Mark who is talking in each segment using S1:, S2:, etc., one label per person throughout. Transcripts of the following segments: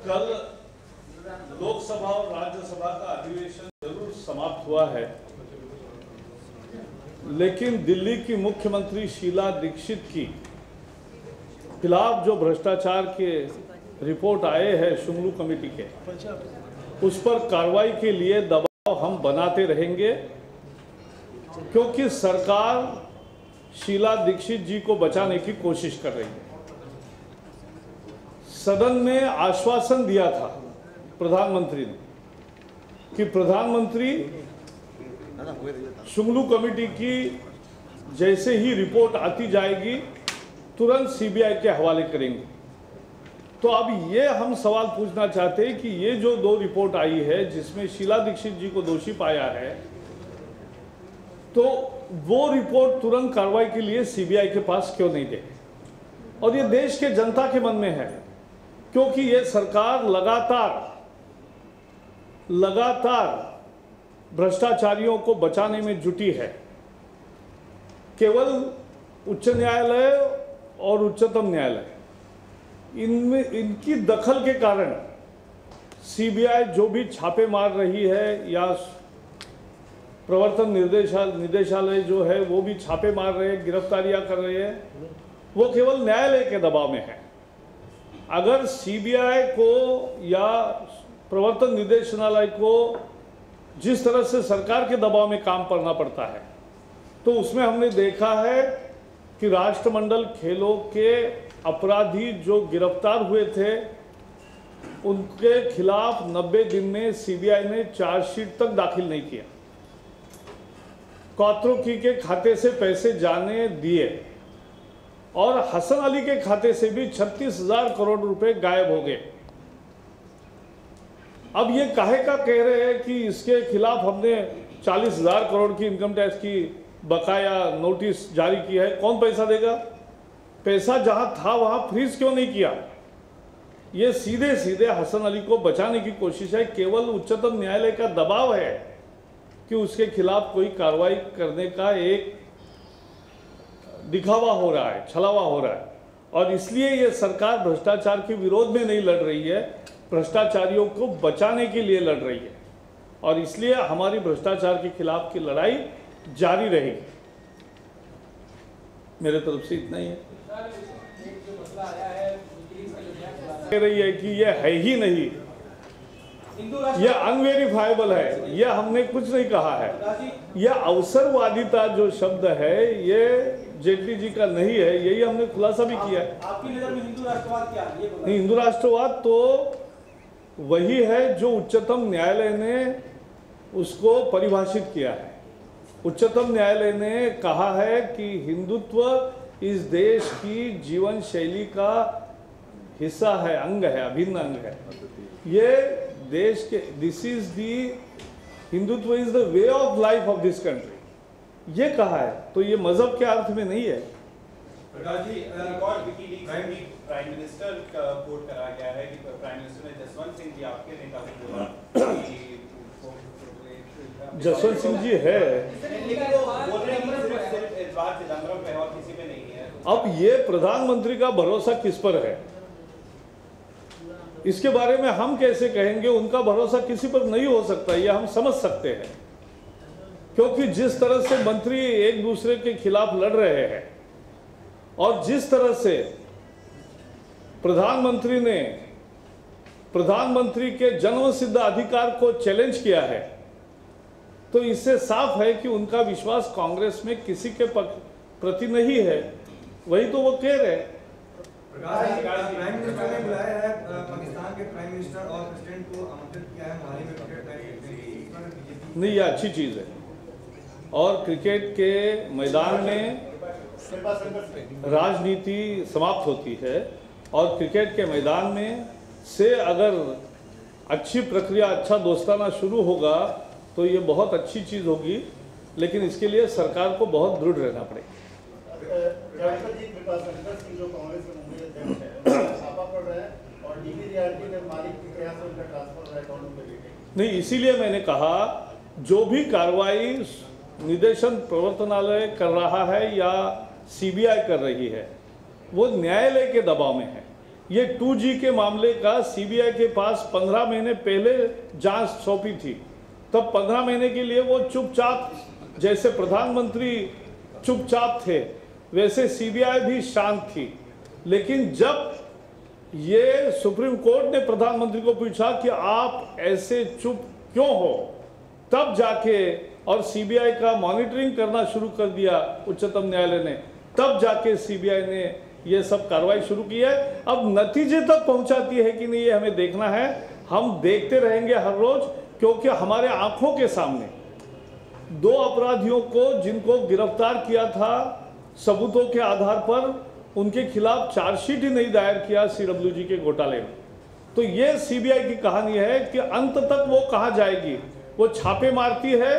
S1: कल लोकसभा और राज्यसभा का अधिवेशन जरूर समाप्त हुआ है, लेकिन दिल्ली की मुख्यमंत्री शीला दीक्षित की खिलाफ जो भ्रष्टाचार के रिपोर्ट आए हैं शुंगलू कमेटी के, उस पर कार्रवाई के लिए दबाव हम बनाते रहेंगे, क्योंकि सरकार शीला दीक्षित जी को बचाने की कोशिश कर रही है। सदन में आश्वासन दिया था प्रधानमंत्री ने कि प्रधानमंत्री शुंगलू कमेटी की जैसे ही रिपोर्ट आती जाएगी तुरंत सीबीआई के हवाले करेंगे। तो अब ये हम सवाल पूछना चाहते हैं कि ये जो दो रिपोर्ट आई है जिसमें शीला दीक्षित जी को दोषी पाया है, तो वो रिपोर्ट तुरंत कार्रवाई के लिए सीबीआई के पास क्यों नहीं दे? और ये देश के जनता के मन में है, क्योंकि ये सरकार लगातार भ्रष्टाचारियों को बचाने में जुटी है। केवल उच्च न्यायालय और उच्चतम न्यायालय इनमें इनकी दखल के कारण सीबीआई जो भी छापे मार रही है या प्रवर्तन निदेशालय जो है वो भी छापे मार रहे हैं, गिरफ्तारियां कर रहे हैं, वो केवल न्यायालय के दबाव में है। अगर सीबीआई को या प्रवर्तन निदेशालय को जिस तरह से सरकार के दबाव में काम करना पड़ता है, तो उसमें हमने देखा है कि राष्ट्रमंडल खेलों के अपराधी जो गिरफ्तार हुए थे उनके खिलाफ 90 दिन में सीबीआई ने चार्जशीट तक दाखिल नहीं किया। कौत्रुकी के खाते से पैसे जाने दिए और हसन अली के खाते से भी 36,000 करोड़ रुपए गायब हो गए। अब ये काहे का कह रहे हैं कि इसके खिलाफ हमने 40,000 करोड़ की इनकम टैक्स की बकाया नोटिस जारी किया है। कौन पैसा देगा? पैसा जहां था वहां फ्रीज क्यों नहीं किया? ये सीधे सीधे हसन अली को बचाने की कोशिश है। केवल उच्चतम न्यायालय का दबाव है कि उसके खिलाफ कोई कार्रवाई करने का एक दिखावा हो रहा है, छलावा हो रहा है, और इसलिए ये सरकार भ्रष्टाचार के विरोध में नहीं लड़ रही है, भ्रष्टाचारियों को बचाने के लिए लड़ रही है। और इसलिए हमारी भ्रष्टाचार के खिलाफ की लड़ाई जारी रहेगी। मेरे तरफ से इतना ही है। कह रही है कि ये है ही नहीं, ये अनवेरिफाइबल है, ये हमने कुछ नहीं कहा है। यह अवसरवादिता जो शब्द है ये जेटली जी का नहीं है, यही हमने खुलासा भी किया है।
S2: आपकी नजर में हिंदू राष्ट्रवाद क्या है?
S1: नहीं, हिंदू राष्ट्रवाद तो वही है जो उच्चतम न्यायालय ने उसको परिभाषित किया है। उच्चतम न्यायालय ने कहा है कि हिंदुत्व इस देश की जीवन शैली का हिस्सा है, अंग है, अभिन्न अंग है। ये देश के this is the Hindutva is the way of life of this country, ये कहा है। तो ये मजहब के अर्थ में नहीं है।
S3: प्रकाश जी, एक और विकीलीक्स में प्राइम मिनिस्टर का कोट करा गया है कि प्राइम मिनिस्टर ने जसवंत सिंह जी, आपके नेता को बोला कि
S1: जसवंत सिंह जी है,
S3: लेकिन वो बोल रहे हैं कि सिर्फ इस बात चिदंबरम पे और किसी पे नहीं है।
S1: अब ये प्रधानमंत्री का भरोसा किस पर है, इसके बारे में हम कैसे कहेंगे? उनका भरोसा किसी पर नहीं हो सकता, ये हम समझ सकते हैं, क्योंकि जिस तरह से मंत्री एक दूसरे के खिलाफ लड़ रहे हैं और जिस तरह से प्रधानमंत्री ने प्रधानमंत्री के जन्मसिद्ध अधिकार को चैलेंज किया है, तो इससे साफ है कि उनका विश्वास कांग्रेस में किसी के प्रति नहीं है। वही तो वो कह रहे हैं।
S4: प्राइम मिनिस्टर ने बुलाया है पाकिस्तान के प्राइम मिनिस्टर और प्रेसिडेंट को आमंत्रित किया है हाल ही में क्रिकेट मैच।
S1: नहीं, ये अच्छी चीज़ है। और क्रिकेट के मैदान में राजनीति समाप्त होती है और क्रिकेट के मैदान में से अगर अच्छी प्रक्रिया, अच्छा दोस्ताना शुरू होगा तो ये बहुत अच्छी चीज़ होगी, लेकिन इसके लिए सरकार को बहुत दृढ़ रहना पड़ेगा। नहीं, इसीलिए मैंने कहा जो भी कार्रवाई निदेशन प्रवर्तनालय कर रहा है या सीबीआई कर रही है वो न्यायालय के दबाव में है। ये 2G के मामले का सीबीआई के पास 15 महीने पहले जांच सौंपी थी। तब 15 महीने के लिए वो चुपचाप, जैसे प्रधानमंत्री चुपचाप थे वैसे सीबीआई भी शांत थी। लेकिन जब ये सुप्रीम कोर्ट ने प्रधानमंत्री को पूछा कि आप ऐसे चुप क्यों हो, तब जाके और सीबीआई का मॉनिटरिंग करना शुरू कर दिया उच्चतम न्यायालय ने, तब जाके सीबीआई ने ये सब कार्रवाई शुरू की है। अब नतीजे तक पहुंचाती है कि नहीं ये हमें देखना है। हम देखते रहेंगे हर रोज, क्योंकि हमारे आंखों के सामने 2 अपराधियों को जिनको गिरफ्तार किया था सबूतों के आधार पर, उनके खिलाफ चार्जशीट ही नहीं दायर किया सीडब्ल्यूजी के घोटाले में। तो ये सीबीआई की कहानी है कि अंत तक वो कहाँ जाएगी। वो छापे मारती है,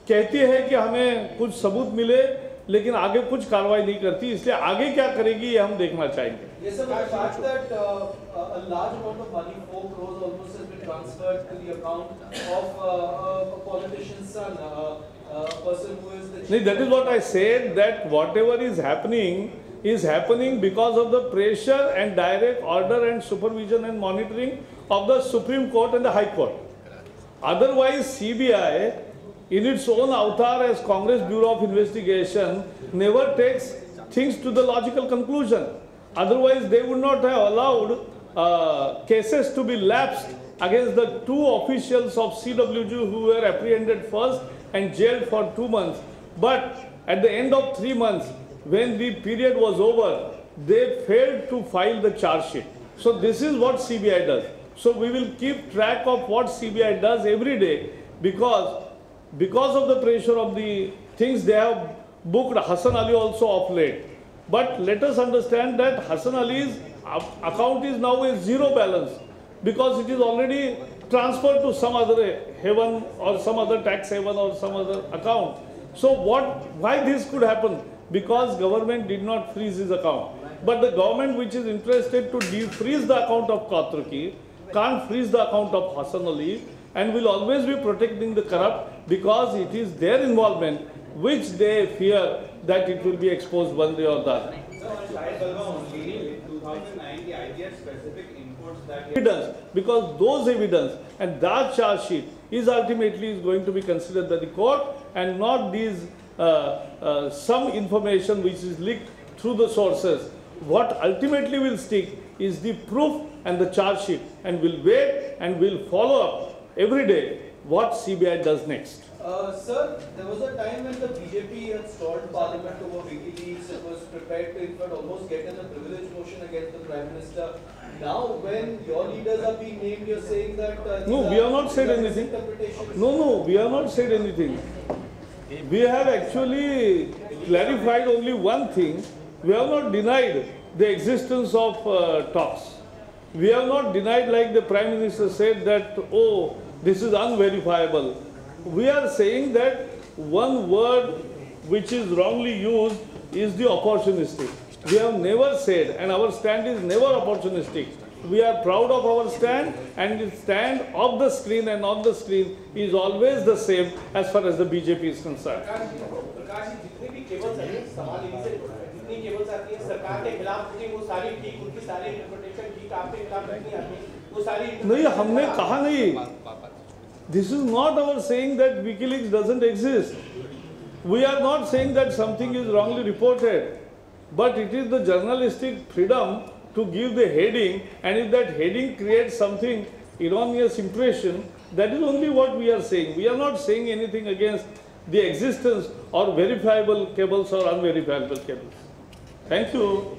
S1: कहती है कि हमें कुछ सबूत मिले, लेकिन आगे कुछ कार्रवाई नहीं करती। इसलिए आगे क्या करेगी ये हम देखना चाहेंगे।
S2: Yes, sir, but the fact that a large amount of money, 4 crores almost, has been transferred to the account of a politician's son, a person who is the
S1: नहीं, that is what I said, that whatever is happening because of the pressure and direct order and supervision and monitoring of the Supreme Court and the High Court. Otherwise, CBI, in its own avatar as Congress Bureau of Investigation, never takes things to the logical conclusion. Otherwise, they would not have allowed cases to be lapsed against the 2 officials of CWG who were apprehended first and jailed for 2 months. But at the end of 3 months, when the period was over, they failed to file the charge sheet. So this is what CBI does. So we will keep track of what CBI does every day, because of the pressure of the things they have booked Hassan Ali also of late. But let us understand that Hassan Ali's account is now a zero balance, because it is already transferred to some other haven or some other tax haven or some other account. So why this could happen? Because government did not freeze his account. But the government which is interested to defreeze the account of Katraki can't freeze the account of Hassan Ali, and will always be protecting the corrupt, because it is their involvement which they fear that it will be exposed one day or the other.
S3: Sir, on Shahid Balwa only, in 2009, the IGF specific inputs that
S1: Evidence, because those evidence and that charge sheet is ultimately going to be considered by the court, and not these some information which is leaked through the sources. What ultimately will stick is the proof and the charge sheet, and we'll wait and we'll follow up every day what CBI does next.
S2: Sir, there was a time when the BJP had stalled Parliament over WikiLeaks. It was prepared to, in fact, almost get in a privilege motion against the Prime Minister. Now, when your leaders are being named, you're saying that...
S1: No, we have not said anything. No, we have not said anything. We have actually clarified only one thing. We have not denied the existence of talks. We have not denied, like the Prime Minister said, that, oh, this is unverifiable. We are saying that one word which is wrongly used is the opportunistic. We have never said, and our stand is never opportunistic. We are proud of our stand, and the stand off the screen and on the screen is always the same as far as the BJP is concerned.
S2: Prakash ji, जितने भी cables हैं, सवाल इन्हीं से जितनी cables आती हैं सरकार के खिलाफ होती हैं, वो सारी ठीक, उनकी सारी इंटरप्रिटेशन ठीक, आपके खिलाफ नहीं आती, वो सारी
S1: नहीं, हमने कहा नहीं. This is not our saying that WikiLeaks doesn't exist. We are not saying that something is wrongly reported, but it is the journalistic freedom to give the heading, and if that heading creates something erroneous impression, that is only what we are saying. We are not saying anything against the existence or verifiable cables or unverifiable cables. Thank you.